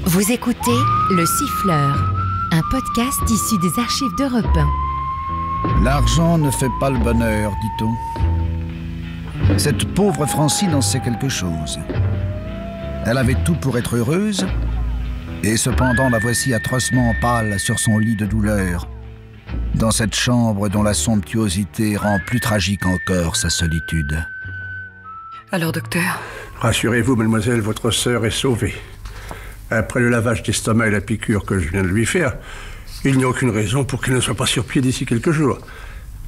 Vous écoutez Le Siffleur, un podcast issu des archives d'Europe 1. L'argent ne fait pas le bonheur, dit-on. Cette pauvre Francine en sait quelque chose. Elle avait tout pour être heureuse, et cependant la voici atrocement pâle sur son lit de douleur, dans cette chambre dont la somptuosité rend plus tragique encore sa solitude. Alors, docteur? Rassurez-vous, mademoiselle, votre sœur est sauvée. Après le lavage d'estomac et la piqûre que je viens de lui faire, il n'y a aucune raison pour qu'elle ne soit pas sur pied d'ici quelques jours.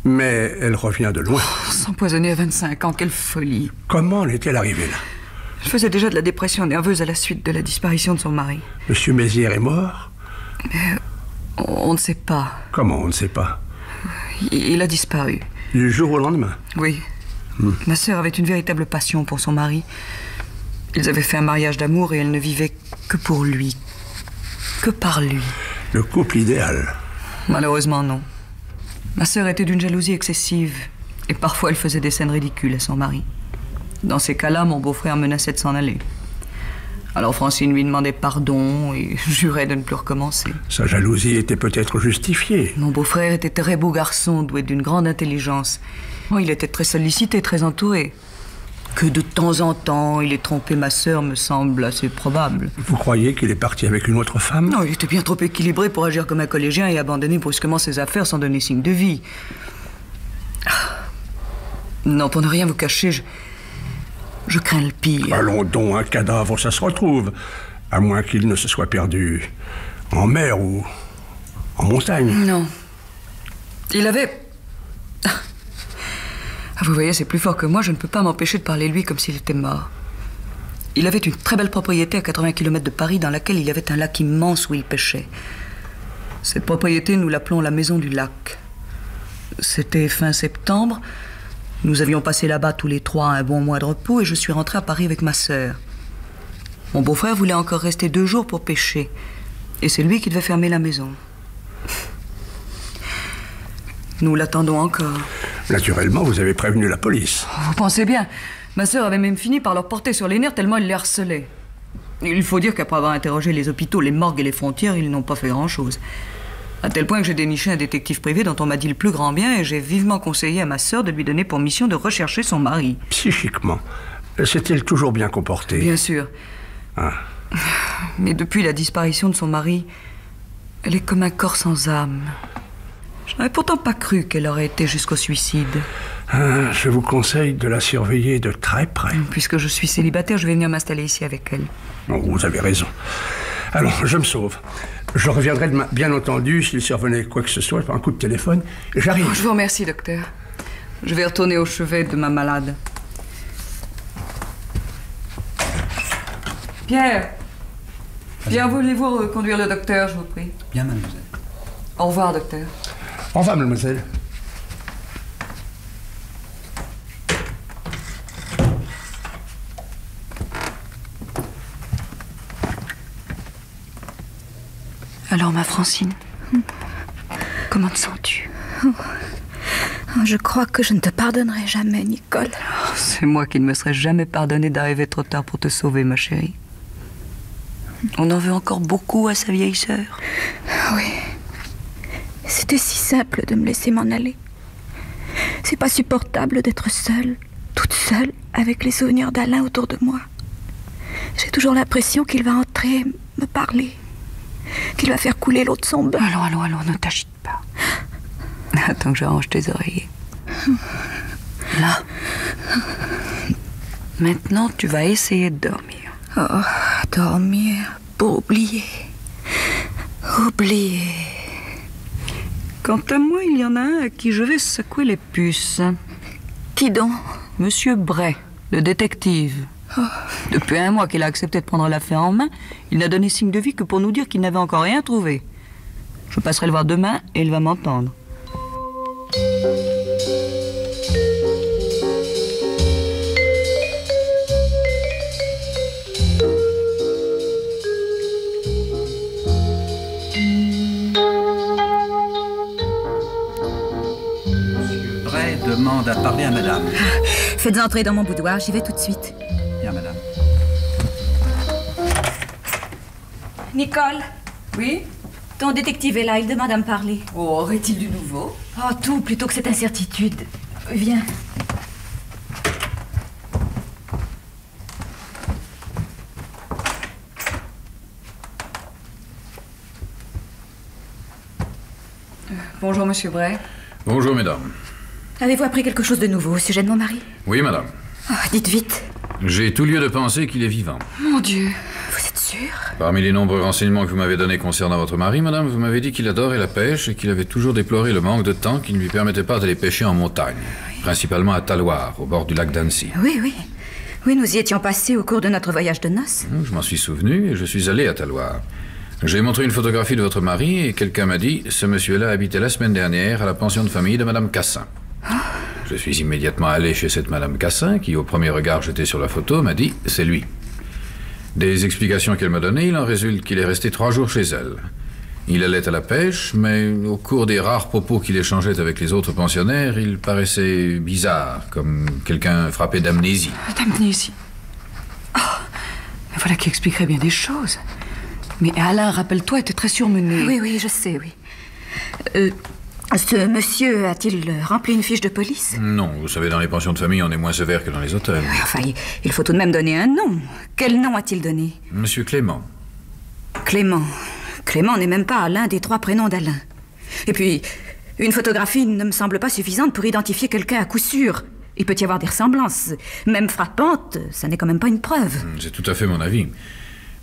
Mais elle revient de loin. S'empoisonner à 25 ans, quelle folie. Comment en est-elle arrivée là? Elle faisait déjà de la dépression nerveuse à la suite de la disparition de son mari. Monsieur Mézières est mort? On ne sait pas. Comment on ne sait pas? Il a disparu. Du jour au lendemain? Oui. Ma sœur avait une véritable passion pour son mari. Ils avaient fait un mariage d'amour et elle ne vivait que pour lui. Que par lui. Le couple idéal? Malheureusement, non. Ma sœur était d'une jalousie excessive et parfois elle faisait des scènes ridicules à son mari. Dans ces cas-là, mon beau-frère menaçait de s'en aller. Alors Francine lui demandait pardon et jurait de ne plus recommencer. Sa jalousie était peut-être justifiée. Mon beau-frère était très beau garçon, doué d'une grande intelligence. Il était très sollicité, très entouré. Que de temps en temps, il ait trompé ma sœur me semble assez probable. Vous croyez qu'il est parti avec une autre femme? Non, il était bien trop équilibré pour agir comme un collégien et abandonner brusquement ses affaires sans donner signe de vie. Non, pour ne rien vous cacher, je crains le pire. Allons donc, un cadavre, ça se retrouve. À moins qu'il ne se soit perdu en mer ou en montagne. Non. Il avait... Vous voyez, c'est plus fort que moi, je ne peux pas m'empêcher de parler de lui comme s'il était mort. Il avait une très belle propriété à 80 km de Paris dans laquelle il y avait un lac immense où il pêchait. Cette propriété, nous l'appelons la Maison du Lac. C'était fin septembre. Nous avions passé là-bas tous les trois un bon mois de repos et je suis rentrée à Paris avec ma sœur. Mon beau-frère voulait encore rester 2 jours pour pêcher. Et c'est lui qui devait fermer la maison. Nous l'attendons encore. Naturellement, vous avez prévenu la police. Vous pensez bien. Ma sœur avait même fini par leur porter sur les nerfs tellement elle les harcelait. Il faut dire qu'après avoir interrogé les hôpitaux, les morgues et les frontières, ils n'ont pas fait grand-chose. À tel point que j'ai déniché un détective privé dont on m'a dit le plus grand bien et j'ai vivement conseillé à ma sœur de lui donner pour mission de rechercher son mari. Psychiquement, s'est-elle toujours bien comportée? Bien sûr. Ah. Mais depuis la disparition de son mari, elle est comme un corps sans âme. Je n'avais pourtant pas cru qu'elle aurait été jusqu'au suicide. Je vous conseille de la surveiller de très près. Puisque je suis célibataire, je vais venir m'installer ici avec elle. Oh, vous avez raison. Alors, je me sauve. Je reviendrai demain, bien entendu, s'il survenait quoi que ce soit, par un coup de téléphone. J'arrive. Je vous remercie, docteur. Je vais retourner au chevet de ma malade. Pierre! Bien, voulez-vous conduire le docteur, je vous prie? Bien, mademoiselle. Au revoir, docteur. Au revoir, mademoiselle. Alors, ma Francine, comment te sens-tu? Je crois que je ne te pardonnerai jamais, Nicole. C'est moi qui ne me serais jamais pardonné d'arriver trop tard pour te sauver, ma chérie. On en veut encore beaucoup à sa vieille sœur. Oui. C'était si simple de me laisser m'en aller. C'est pas supportable d'être seule, toute seule, avec les souvenirs d'Alain autour de moi. J'ai toujours l'impression qu'il va entrer, me parler, qu'il va faire couler l'eau de son bain. Allons, ne t'agite pas. Attends que je range tes oreillers. Là. Maintenant, tu vas essayer de dormir. Oh, dormir pour oublier. Oublier. Quant à moi, il y en a un à qui je vais secouer les puces. Qui donc? Monsieur Bray, le détective. Oh. Depuis 1 mois qu'il a accepté de prendre l'affaire en main, il n'a donné signe de vie que pour nous dire qu'il n'avait encore rien trouvé. Je passerai le voir demain et il va m'entendre. demande à parler à Bien, madame. Faites entrer dans mon boudoir, j'y vais tout de suite. Bien, madame. Nicole, Oui? ton détective est là, il demande à me parler. Oh, aurait-il du nouveau? Oh, tout plutôt que cette incertitude. Viens. Bonjour, monsieur Bray. Bonjour, mesdames. Avez-vous appris quelque chose de nouveau au sujet de mon mari? Oui, madame. Oh, dites vite. J'ai tout lieu de penser qu'il est vivant. Mon Dieu. Vous êtes sûr? Parmi les nombreux renseignements que vous m'avez donnés concernant votre mari, madame, vous m'avez dit qu'il adorait la pêche et qu'il avait toujours déploré le manque de temps qui ne lui permettait pas d'aller pêcher en montagne, principalement à Talloires, au bord du lac d'Annecy. Oui, oui. Oui, nous y étions passés au cours de notre voyage de noces. Je m'en suis souvenu et je suis allé à Talloires. J'ai montré une photographie de votre mari et quelqu'un m'a dit « Ce monsieur-là habitait la semaine dernière à la pension de famille de madame Cassin. » Je suis immédiatement allé chez cette madame Cassin qui, au premier regard jeté sur la photo, m'a dit « C'est lui ». Des explications qu'elle m'a données, il en résulte qu'il est resté 3 jours chez elle. Il allait à la pêche, mais au cours des rares propos qu'il échangeait avec les autres pensionnaires, il paraissait bizarre, comme quelqu'un frappé d'amnésie. D'amnésie. Oh, mais voilà qui expliquerait bien des choses. Mais Alain, rappelle-toi, était très surmené. Oui, oui, je sais, oui. Ce monsieur a-t-il rempli une fiche de police? Non, vous savez, dans les pensions de famille, on est moins sévère que dans les hôtels. Oui, enfin, il faut tout de même donner un nom. Quel nom a-t-il donné? Monsieur Clément. Clément. Clément n'est même pas l'un des 3 prénoms d'Alain. Et puis, une photographie ne me semble pas suffisante pour identifier quelqu'un à coup sûr. Il peut y avoir des ressemblances, même frappantes, ça n'est quand même pas une preuve. C'est tout à fait mon avis.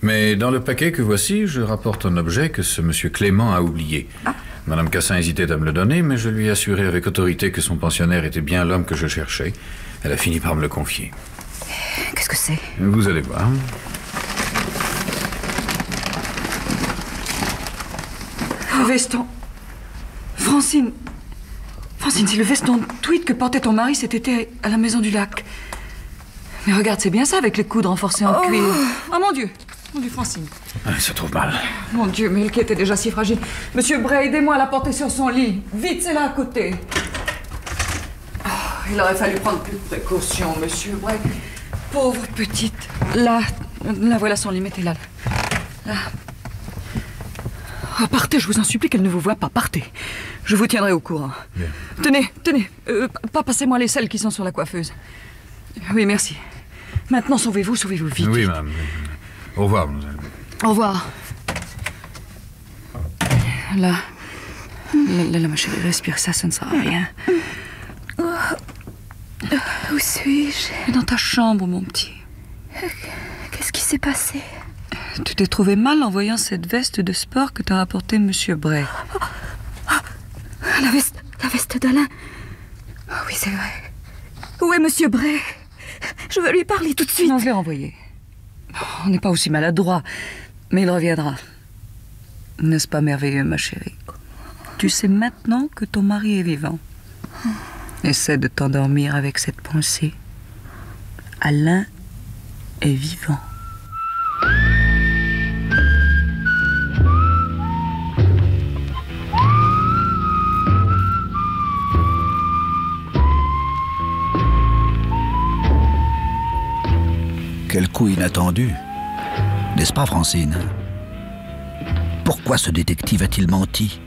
Mais dans le paquet que voici, je rapporte un objet que ce monsieur Clément a oublié. Ah. Madame Cassin hésitait à me le donner, mais je lui ai assuré avec autorité que son pensionnaire était bien l'homme que je cherchais. Elle a fini par me le confier. Qu'est-ce que c'est? Vous allez voir. Le veston. Francine. Francine, c'est le veston de tweed que portait ton mari cet été à la maison du lac. Mais regarde, c'est bien ça avec les coudes renforcés en cuir. Ah, mon Dieu. Mon Dieu, Francine. Il se trouve mal. Mon Dieu, mais elle qui était déjà si fragile. Monsieur Bray, aidez-moi à la porter sur son lit. Vite, c'est là à côté. Oh, il aurait fallu prendre plus de précautions, monsieur Bray. Pauvre petite. Là, voilà son lit, mettez-la là. Là. Oh, partez, je vous en supplie qu'elle ne vous voie pas. Partez. Je vous tiendrai au courant. Bien. Tenez. Passez-moi les selles qui sont sur la coiffeuse. Oui, merci. Maintenant, sauvez-vous vite. Oui, madame. Au revoir, mademoiselle. Au revoir. Là, ma chérie, respire, ça ne sert à rien. Où suis-je? Dans ta chambre, mon petit. Qu'est-ce qui s'est passé? Tu t'es trouvé mal en voyant cette veste de sport que t'a rapportée Monsieur Bray. La veste d'Alain. Oh, oui, c'est vrai. Où est Monsieur Bray? Je veux lui parler tout de suite. Non, je l'ai renvoyé. On n'est pas aussi maladroit, mais il reviendra. N'est-ce pas merveilleux, ma chérie? Tu sais maintenant que ton mari est vivant. Essaie de t'endormir avec cette pensée. Alain est vivant. Quel coup inattendu. N'est-ce pas, Francine? Pourquoi ce détective a-t-il menti?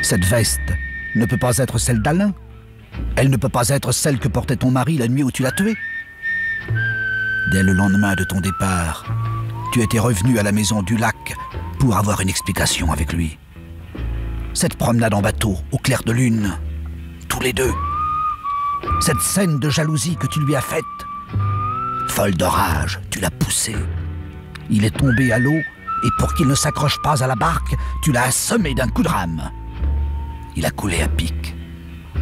Cette veste ne peut pas être celle d'Alain. Elle ne peut pas être celle que portait ton mari la nuit où tu l'as tué. Dès le lendemain de ton départ, tu étais revenu à la maison du lac pour avoir une explication avec lui. Cette promenade en bateau, au clair de lune, tous les deux. Cette scène de jalousie que tu lui as faite. Folle de rage, tu l'as poussé. Il est tombé à l'eau et pour qu'il ne s'accroche pas à la barque, tu l'as assommé d'un coup de rame. Il a coulé à pic.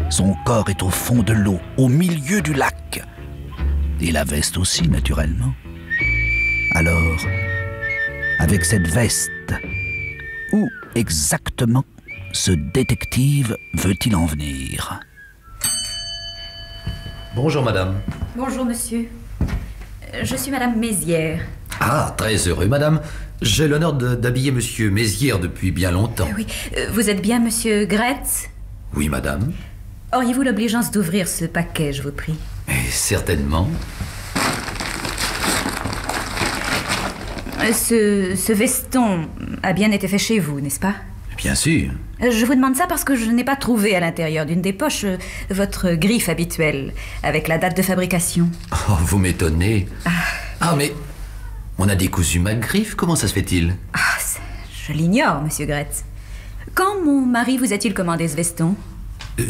Son corps est au fond de l'eau, au milieu du lac. Et la veste aussi, naturellement. Alors, avec cette veste, où exactement ce détective veut-il en venir? Bonjour, madame. Bonjour, monsieur. Je suis madame Mézières. Ah, très heureux, madame. J'ai l'honneur d'habiller monsieur Mézières depuis bien longtemps. Oui, vous êtes bien monsieur Gretz? Oui, madame. Auriez-vous l'obligeance d'ouvrir ce paquet, je vous prie? Certainement. Ce veston a bien été fait chez vous, n'est-ce pas? Bien sûr. Je vous demande ça parce que je n'ai pas trouvé à l'intérieur d'une des poches votre griffe habituelle, avec la date de fabrication. Oh, vous m'étonnez. Ah, mais on a décousu ma griffe, comment ça se fait-il? Je l'ignore, monsieur Gretz. Quand mon mari vous a-t-il commandé ce veston?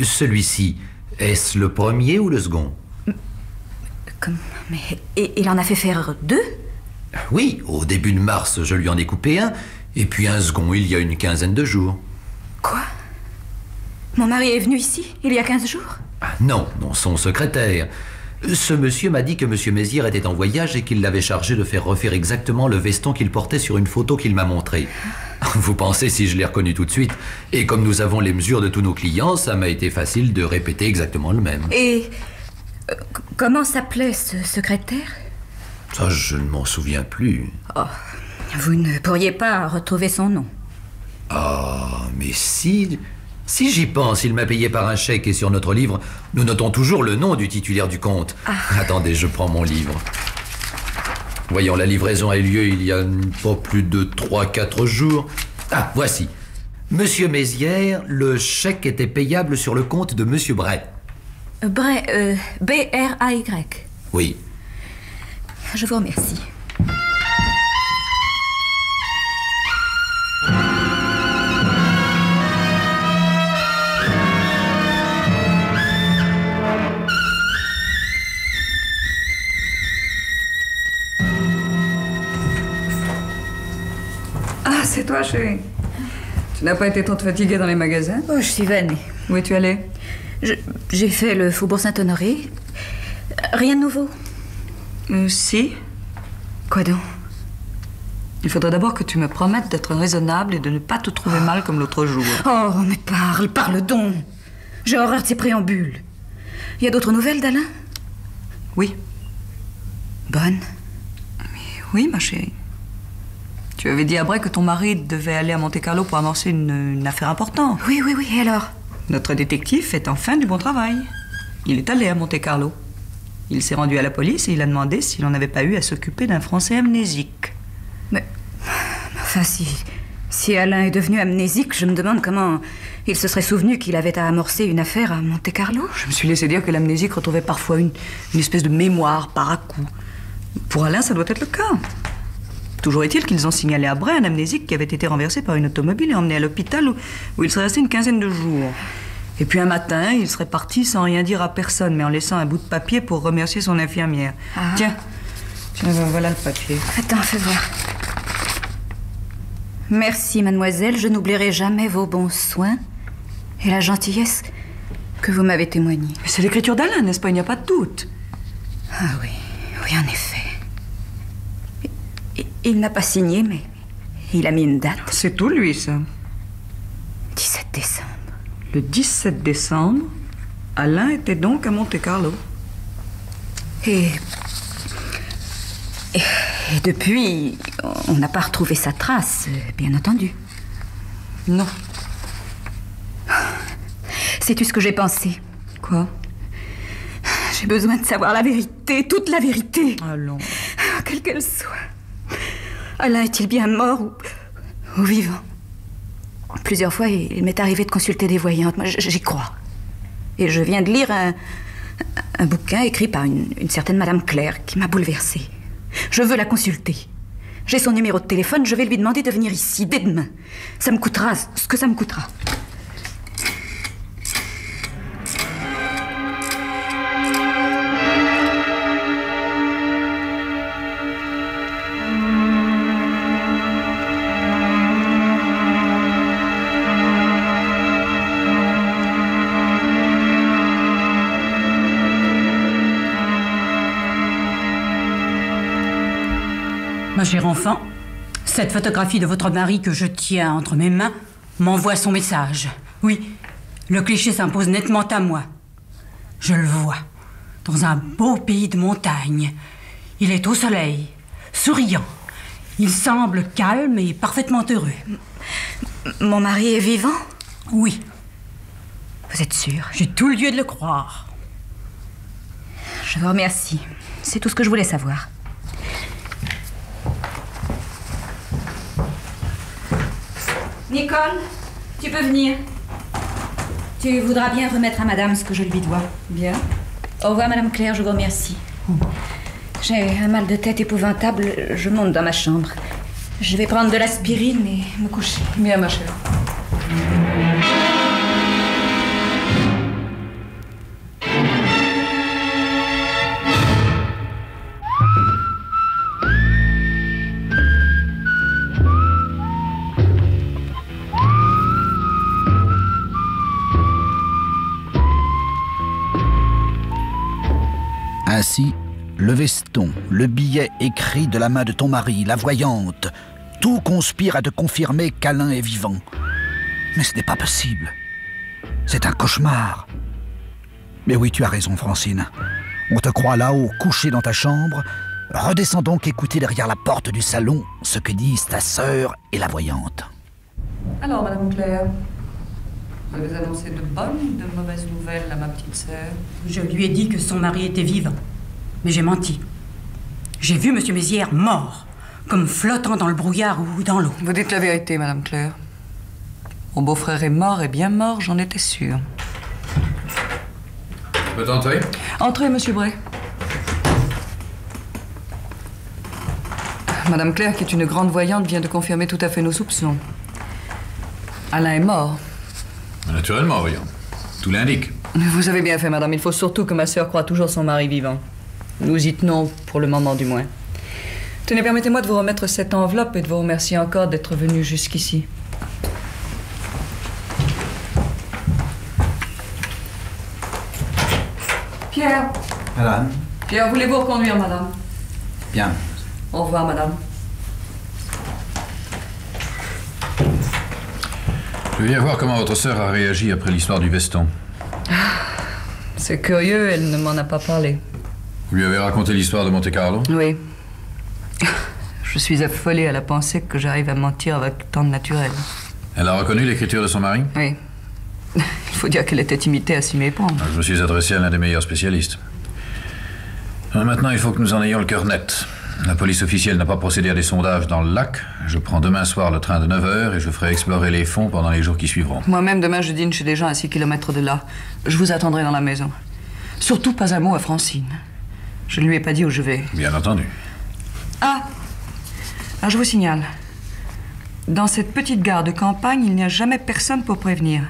Celui-ci, est-ce le premier ou le second? Mais il en a fait faire 2? Oui, au début de mars, je lui en ai coupé un, et puis un second il y a une quinzaine de jours. Quoi? Mon mari est venu ici, il y a 15 jours? Non, son secrétaire. Ce monsieur m'a dit que monsieur Mézières était en voyage et qu'il l'avait chargé de faire refaire exactement le veston qu'il portait sur une photo qu'il m'a montrée. Vous pensez si je l'ai reconnu tout de suite? Et comme nous avons les mesures de tous nos clients, ça m'a été facile de répéter exactement le même. Et comment s'appelait ce secrétaire? Ça, je ne m'en souviens plus. Oh, vous ne pourriez pas retrouver son nom? Ah, mais si j'y pense, il m'a payé par un chèque et sur notre livre, nous notons toujours le nom du titulaire du compte. Attendez, je prends mon livre. Voyons, la livraison a eu lieu il y a pas plus de 3-4 jours. Ah, voici. Monsieur Mézières, le chèque était payable sur le compte de monsieur Bray. Bray, B-R-A-Y. Oui. Je vous remercie. Ah, c'est toi, chérie. Tu n'as pas été trop fatiguée dans les magasins? Oh, je suis vannée. Où es-tu allée? J'ai fait le Faubourg Saint-Honoré. Rien de nouveau? Si. Quoi donc? Il faudrait d'abord que tu me promettes d'être raisonnable et de ne pas te trouver mal comme l'autre jour. Oh, mais parle donc. J'ai horreur de ces préambules. Il y a d'autres nouvelles d'Alain? Oui. Bonne? Oui, ma chérie. Tu avais dit à Bray que ton mari devait aller à Monte-Carlo pour amorcer une affaire importante. Oui, et alors? Notre détective fait enfin du bon travail. Il est allé à Monte-Carlo. Il s'est rendu à la police et il a demandé s'il n'en avait pas eu à s'occuper d'un Français amnésique. Mais enfin, si Alain est devenu amnésique, je me demande comment il se serait souvenu qu'il avait à amorcer une affaire à Monte-Carlo. Je me suis laissé dire que l'amnésique retrouvait parfois une espèce de mémoire par à-coup. Pour Alain, ça doit être le cas. Toujours est-il qu'ils ont signalé à Bray un amnésique qui avait été renversé par une automobile et emmené à l'hôpital où il serait resté une quinzaine de jours. Et puis un matin, il serait parti sans rien dire à personne, mais en laissant un bout de papier pour remercier son infirmière. Tiens, voilà le papier. Attends, fais voir. Merci, mademoiselle. Je n'oublierai jamais vos bons soins et la gentillesse que vous m'avez témoignée. Mais c'est l'écriture d'Alain, n'est-ce pas? Il n'y a pas de doute. Ah oui, en effet. Il n'a pas signé, mais il a mis une date. C'est tout, lui, ça. 17 décembre. Le 17 décembre, Alain était donc à Monte-Carlo. Et depuis, on n'a pas retrouvé sa trace, bien entendu. Non. Sais-tu ce que j'ai pensé? Quoi? J'ai besoin de savoir la vérité, toute la vérité. Allons. Quelle qu'elle soit. Alain est-il bien mort ou vivant? Plusieurs fois, il m'est arrivé de consulter des voyantes. Moi, j'y crois. Et je viens de lire un bouquin écrit par une certaine Madame Claire qui m'a bouleversée. Je veux la consulter. J'ai son numéro de téléphone, je vais lui demander de venir ici dès demain. Ça me coûtera ce que ça me coûtera. Ma chère enfant, cette photographie de votre mari que je tiens entre mes mains m'envoie son message. Oui, le cliché s'impose nettement à moi. Je le vois, dans un beau pays de montagne. Il est au soleil, souriant. Il semble calme et parfaitement heureux. Mon mari est vivant? Oui. Vous êtes sûr? J'ai tout le lieu de le croire. Je vous remercie. C'est tout ce que je voulais savoir. Nicole, tu peux venir. Tu voudras bien remettre à madame ce que je lui dois. Bien. Au revoir, madame Claire, je vous remercie. J'ai un mal de tête épouvantable. Je monte dans ma chambre. Je vais prendre de l'aspirine et me coucher. Bien, ma chère. Ainsi, le veston, le billet écrit de la main de ton mari, la voyante, tout conspire à te confirmer qu'Alain est vivant. Mais ce n'est pas possible. C'est un cauchemar. Mais oui, tu as raison, Francine. On te croit là-haut, couché dans ta chambre. Redescends donc écouter derrière la porte du salon ce que disent ta sœur et la voyante. Alors, madame Claire, vous avez annoncé de bonnes ou de mauvaises nouvelles à ma petite sœur? Je lui ai dit que son mari était vivant. Mais j'ai menti. J'ai vu M. Mézières mort, comme flottant dans le brouillard ou dans l'eau. Vous dites la vérité, madame Claire. Mon beau-frère est mort et bien mort, j'en étais sûre. Peut entrer? Entrez, monsieur Bray. Madame Claire, qui est une grande voyante, vient de confirmer tout à fait nos soupçons. Alain est mort. Naturellement, voyons. Tout l'indique. Vous avez bien fait, madame. Il faut surtout que ma sœur croie toujours son mari vivant. Nous y tenons, pour le moment du moins. Tenez, permettez-moi de vous remettre cette enveloppe et de vous remercier encore d'être venu jusqu'ici. Pierre. Madame. Pierre, voulez-vous reconduire, madame? Bien. Au revoir, madame. Je viens voir comment votre sœur a réagi après l'histoire du veston. C'est curieux, elle ne m'en a pas parlé. Vous lui avez raconté l'histoire de Monte-Carlo? Oui. Je suis affolée à la pensée que j'arrive à mentir avec tant de naturel. Elle a reconnu l'écriture de son mari? Oui. Il faut dire qu'elle était imitée à s'y méprendre. Je me suis adressé à l'un des meilleurs spécialistes. Maintenant, il faut que nous en ayons le cœur net. La police officielle n'a pas procédé à des sondages dans le lac. Je prends demain soir le train de 9h et je ferai explorer les fonds pendant les jours qui suivront. Moi-même, demain, je dîne chez des gens à 6 km de là. Je vous attendrai dans la maison. Surtout pas un mot à Francine. Je ne lui ai pas dit où je vais. Bien entendu. Ah, je vous signale. Dans cette petite gare de campagne, il n'y a jamais personne pour prévenir.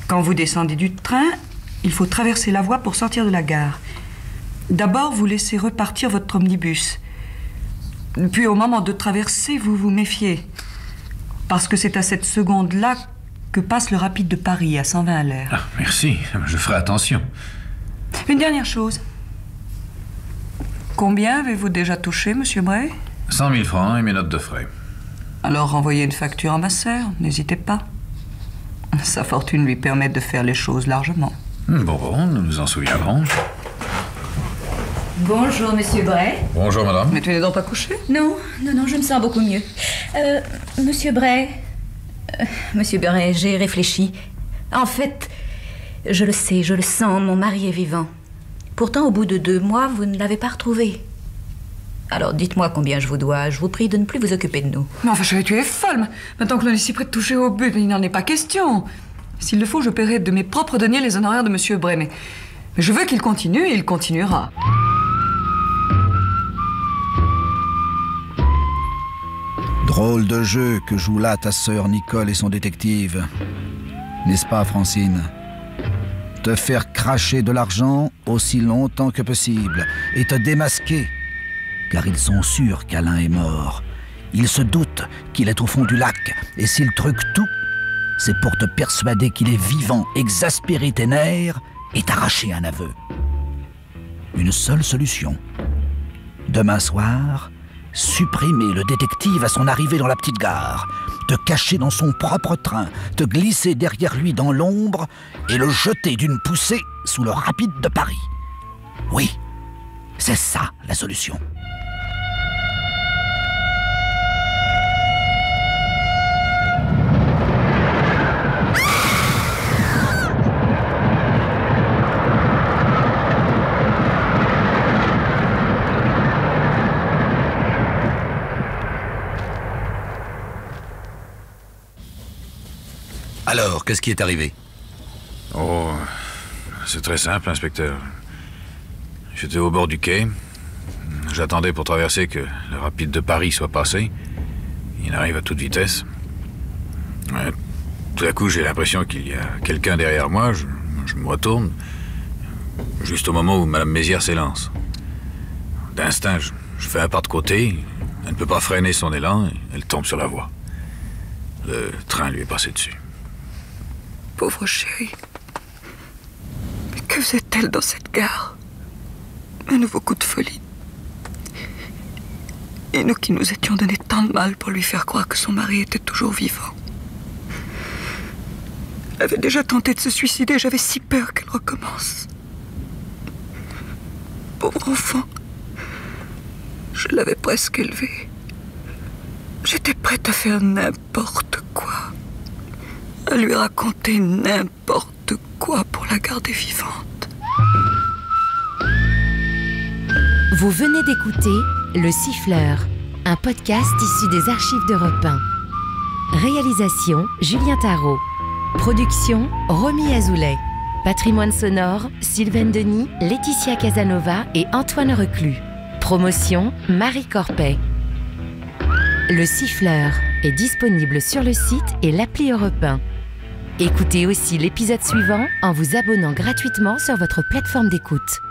Quand vous descendez du train, il faut traverser la voie pour sortir de la gare. D'abord, vous laissez repartir votre omnibus. Puis, au moment de traverser, vous vous méfiez. Parce que c'est à cette seconde-là que passe le rapide de Paris, à 120 à l'heure. Ah, merci. Je ferai attention. Une dernière chose. Combien avez-vous déjà touché, monsieur Bray? 100 000 francs et mes notes de frais. Alors, renvoyez une facture à ma sœur. N'hésitez pas. Sa fortune lui permet de faire les choses largement. Bon, nous nous en souviendrons. Bonjour, monsieur Bray. Bonjour, madame. Mais tu n'es donc pas couché? Non, je me sens beaucoup mieux. Monsieur Bray... Monsieur Bray, j'ai réfléchi. En fait, je le sais, je le sens, mon mari est vivant. Pourtant, au bout de 2 mois, vous ne l'avez pas retrouvé. Alors, dites-moi combien je vous dois. Je vous prie de ne plus vous occuper de nous. Mais enfin, chérie, tu es folle. Maintenant que l'on est si près de toucher au but, il n'en est pas question. S'il le faut, je paierai de mes propres deniers les honoraires de monsieur Bray. Mais je veux qu'il continue et il continuera. Drôle de jeu que joue là ta sœur Nicole et son détective. N'est-ce pas, Francine? Te faire cracher de l'argent aussi longtemps que possible et te démasquer. Car ils sont sûrs qu'Alain est mort. Ils se doutent qu'il est au fond du lac. Et s'ils truquent tout, c'est pour te persuader qu'il est vivant, exaspérer tes nerfs et t'arracher un aveu. Une seule solution. Demain soir, supprimer le détective à son arrivée dans la petite gare, te cacher dans son propre train, te glisser derrière lui dans l'ombre et le jeter d'une poussée sous le rapide de Paris. Oui, c'est ça la solution. Alors, qu'est-ce qui est arrivé? Oh, c'est très simple, inspecteur. J'étais au bord du quai. J'attendais pour traverser que le rapide de Paris soit passé. Il arrive à toute vitesse. Tout à coup, j'ai l'impression qu'il y a quelqu'un derrière moi. Je me retourne, juste au moment où Mme Mézières s'élance. D'instinct, je fais un pas de côté. Elle ne peut pas freiner son élan et elle tombe sur la voie. Le train lui est passé dessus. Pauvre chérie. Mais que faisait-elle dans cette gare? Un nouveau coup de folie. Et nous qui nous étions donné tant de mal pour lui faire croire que son mari était toujours vivant. Elle avait déjà tenté de se suicider, j'avais si peur qu'elle recommence. Pauvre enfant. Je l'avais presque élevée. J'étais prête à faire n'importe quoi. À lui raconter n'importe quoi pour la garder vivante. Vous venez d'écouter Le Siffleur, un podcast issu des archives d'Europe 1. Réalisation Julien Tarot. Production Romy Azoulay. Patrimoine sonore Sylvain Denis, Laetitia Casanova et Antoine Reclus. Promotion Marie Corpet. Le Siffleur est disponible sur le site et l'appli Europe 1. Écoutez aussi l'épisode suivant en vous abonnant gratuitement sur votre plateforme d'écoute.